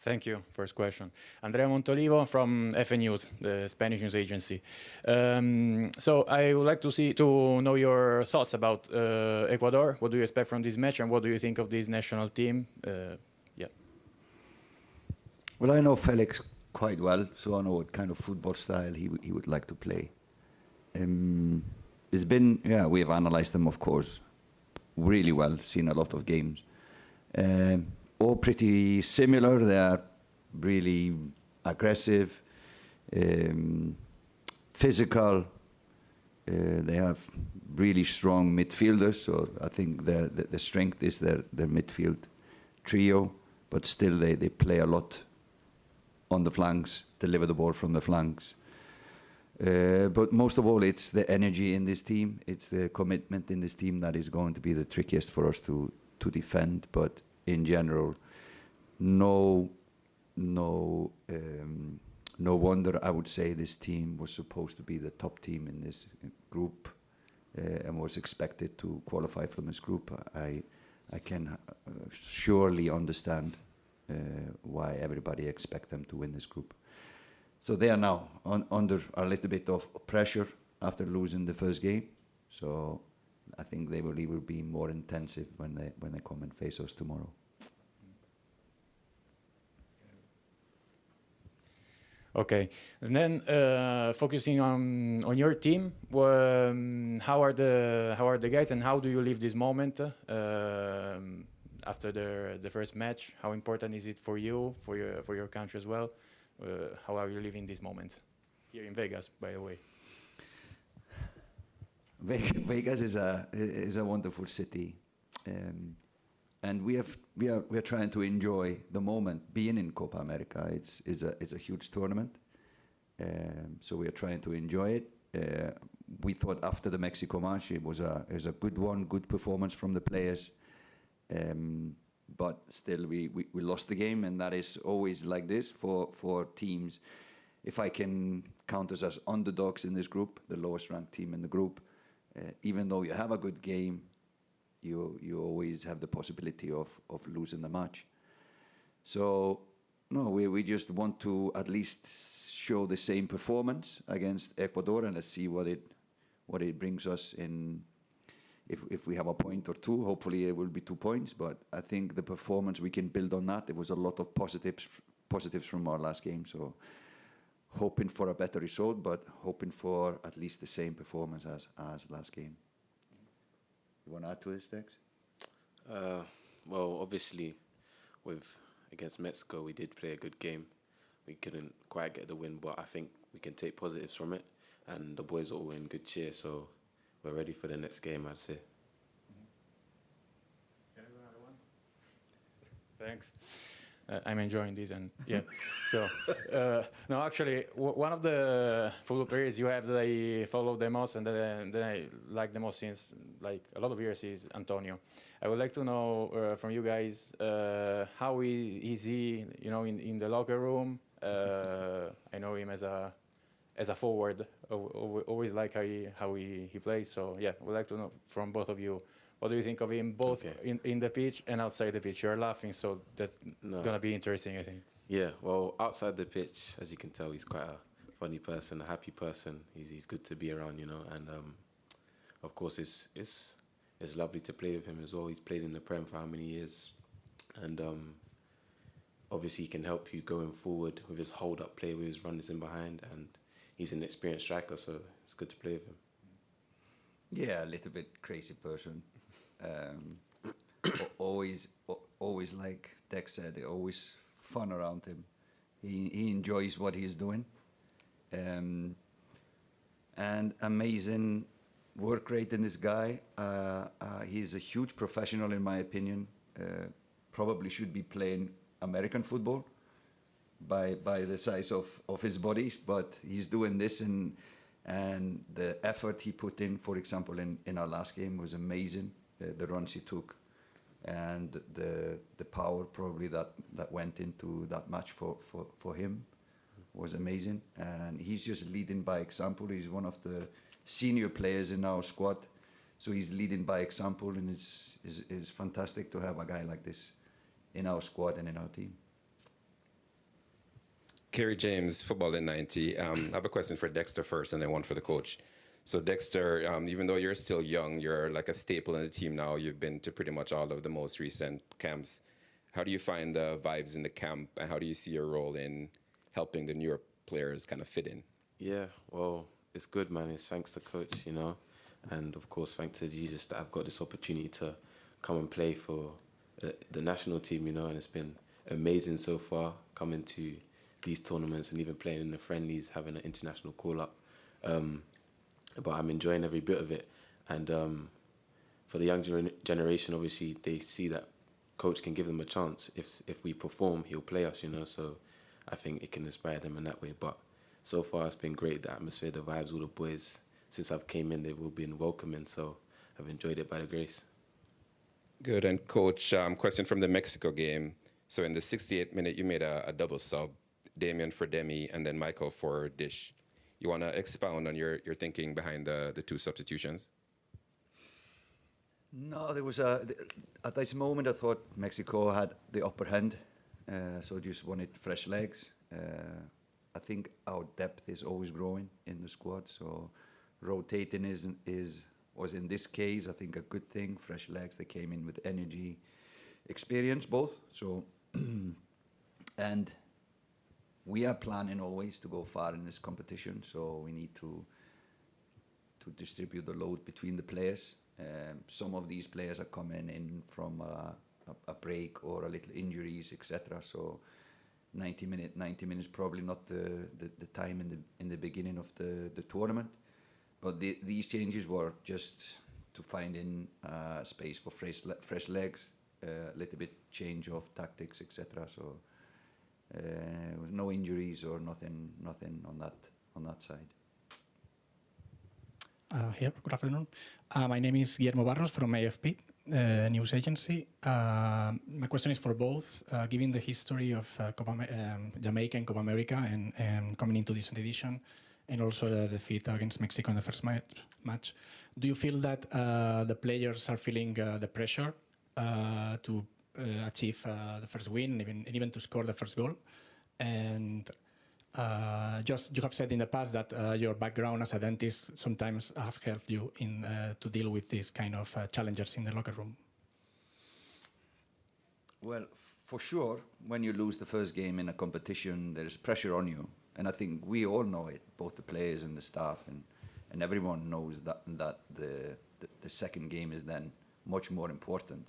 Thank you. First question. Andrea Montolivo from FN News, the Spanish news agency. So I would like to know your thoughts about Ecuador. What do you expect from this match, and what do you think of this national team? Yeah. Well, I know Felix quite well, so I know what kind of football style he would like to play. It's been, we have analysed them, of course, really well, seen a lot of games. All pretty similar. They are really aggressive, physical. They have really strong midfielders, so I think the strength is their midfield trio, but still they play a lot on the flanks, deliver the ball from the flanks. But most of all, it's the energy in this team, it's the commitment in this team that is going to be the trickiest for us to defend. But in general, no wonder I would say this team was supposed to be the top team in this group and was expected to qualify from this group. I can surely understand why everybody expects them to win this group. So they are now under a little bit of pressure after losing the first game. So I think they will even be more intensive when they come and face us tomorrow. Okay, and then focusing on your team, how are the guys, and how do you live this moment after the first match? How important is it for you, for your country as well? How are you living this moment here in Vegas, by the way? Vegas is a wonderful city, and we are trying to enjoy the moment being in Copa America. It's a huge tournament, so we are trying to enjoy it. We thought after the Mexico match it was a good one, good performance from the players, but still we lost the game, and that is always like this for teams. If I can count us as underdogs in this group, the lowest ranked team in the group, even though you have a good game, you always have the possibility of losing the match. So no, we just want to at least show the same performance against Ecuador, and let's see what it brings us in. If we have a point or two, hopefully it will be 2 points. But I think the performance, we can build on that. There was a lot of positives from our last game, so hoping for a better result, but hoping for at least the same performance as last game. You want to add to this, Dex? Well, obviously, against Mexico, we did play a good game. We couldn't quite get the win, but I think we can take positives from it, and the boys are all in good cheer, so we're ready for the next game, I'd say. Thanks. I'm enjoying this, and yeah. So no, actually, one of the football players you have that I follow the most and that I like the most since like a lot of years is Antonio. I would like to know from you guys how is he, in the locker room. I know him as a forward. Always like how he plays. So yeah, I would like to know from both of you. What do you think of him, both in the pitch and outside the pitch? You're laughing, so that's going to be interesting, I think. Yeah, well, outside the pitch, as you can tell, he's quite a funny person, a happy person. He's good to be around, and of course, it's lovely to play with him as well. He's played in the Prem for how many years? And obviously, he can help you going forward with his hold-up play, with his runners in behind, and he's an experienced striker, so it's good to play with him. Yeah, a little bit crazy person. Always like Dex said, always fun around him. He enjoys what he's doing, and amazing work rate in this guy. He's a huge professional in my opinion. Probably should be playing American football by the size of his body, but he's doing this, and the effort he put in, for example, in our last game was amazing. The runs he took, and the power probably that went into that match for him was amazing. And he's just leading by example. He's one of the senior players in our squad, so he's leading by example, and it's fantastic to have a guy like this in our squad and in our team. Kerry James, Football in 90. I have a question for Dexter first and then one for the coach. So Dexter, even though you're still young, you're like a staple in the team now. You've been to pretty much all of the most recent camps. How do you find the vibes in the camp, and how do you see your role in helping the newer players kind of fit in? Yeah, well, it's good, man. It's thanks to coach, you know, and of course thanks to Jesus that I've got this opportunity to come and play for the national team, you know, and it's been amazing so far coming to these tournaments and even playing in the friendlies, having an international call-up. But I'm enjoying every bit of it. And for the young generation, obviously, they see that coach can give them a chance. If we perform, he'll play us, you know, so I think it can inspire them in that way. But so far, it's been great, the atmosphere, the vibes, all the boys. Since I've came in, they've all been welcoming, so I've enjoyed it by the grace. Good. And coach, question from the Mexico game. So in the 68th minute, you made a double sub, Damien for Demi, and then Michael for Dish. You want to expound on your thinking behind the two substitutions? No, there was at this moment I thought Mexico had the upper hand, so just wanted fresh legs. I think our depth is always growing in the squad, so rotating was in this case I think a good thing. Fresh legs, they came in with energy, experience both. So and we are planning always to go far in this competition, so we need to distribute the load between the players. Some of these players are coming in from a break or a little injuries, etc. So 90 minutes probably not the time in the beginning of the tournament. But these changes were just to find in space for fresh legs, a little bit change of tactics, etc. So no injuries or nothing on that side. Here, good afternoon. My name is Guillermo Barros from AFP, news agency. My question is for both. Given the history of Jamaica and Copa America and coming into this edition, and also the defeat against Mexico in the first match, do you feel that the players are feeling the pressure to achieve the first win, even to score the first goal? And you have said in the past that your background as a dentist sometimes have helped you in to deal with these kind of challenges in the locker room. Well, for sure, when you lose the first game in a competition, there's pressure on you, and I think we all know it, both the players and the staff, and everyone knows that the second game is then much more important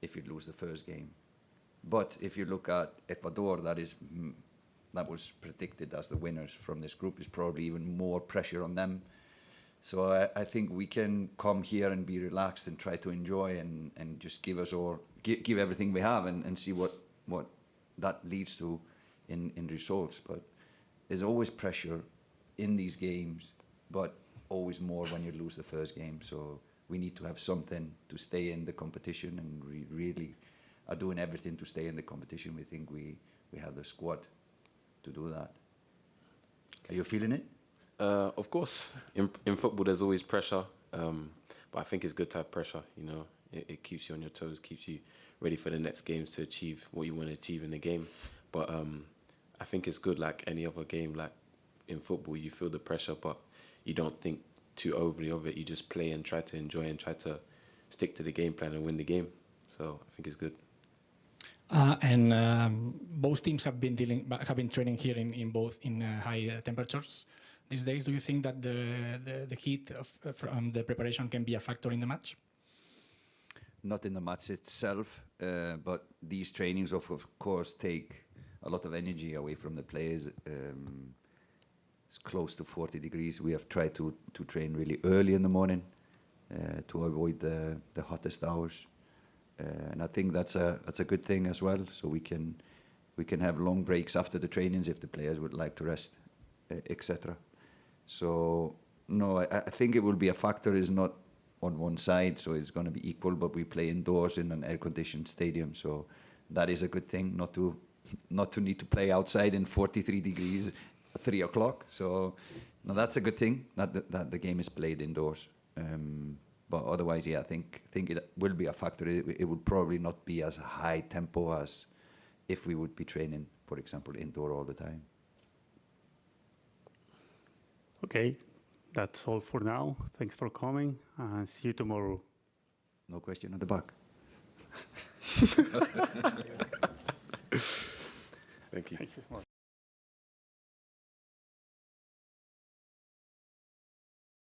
if you lose the first game. But if you look at Ecuador, that was predicted as the winners from this group, is probably even more pressure on them. So I think we can come here and be relaxed and try to enjoy and just give everything we have and see what that leads to in results. But there's always pressure in these games, but always more when you lose the first game. So we need to have something to stay in the competition, and we really are doing everything to stay in the competition. We think we have the squad to do that. Are you feeling it? Of course, in football there's always pressure, but I think it's good to have pressure, you know. It keeps you on your toes, keeps you ready for the next games to achieve what you want to achieve in the game. But I think it's good, like any other game, like in football you feel the pressure, but you don't think too overly of it. You just play and try to enjoy and try to stick to the game plan and win the game. So I think it's good. Both teams have been training here in high temperatures these days. Do you think that the heat from the preparation can be a factor in the match? Not in the match itself, but these trainings of course take a lot of energy away from the players. It's close to 40 degrees. We have tried to train really early in the morning to avoid the hottest hours. And I think that's a good thing as well. So we can have long breaks after the trainings if the players would like to rest, etc. So no, I think it will be a factor. Is not on one side, so it's going to be equal. But we play indoors in an air-conditioned stadium, so that is a good thing. Not to need to play outside in 43 degrees at 3 o'clock. So no, that's a good thing that the game is played indoors. But otherwise, yeah, I think it will be a factor. It would probably not be as high tempo as if we would be training, for example, indoor all the time. Okay, that's all for now. Thanks for coming, and see you tomorrow. No question at the back. Thank you. Thank you so much.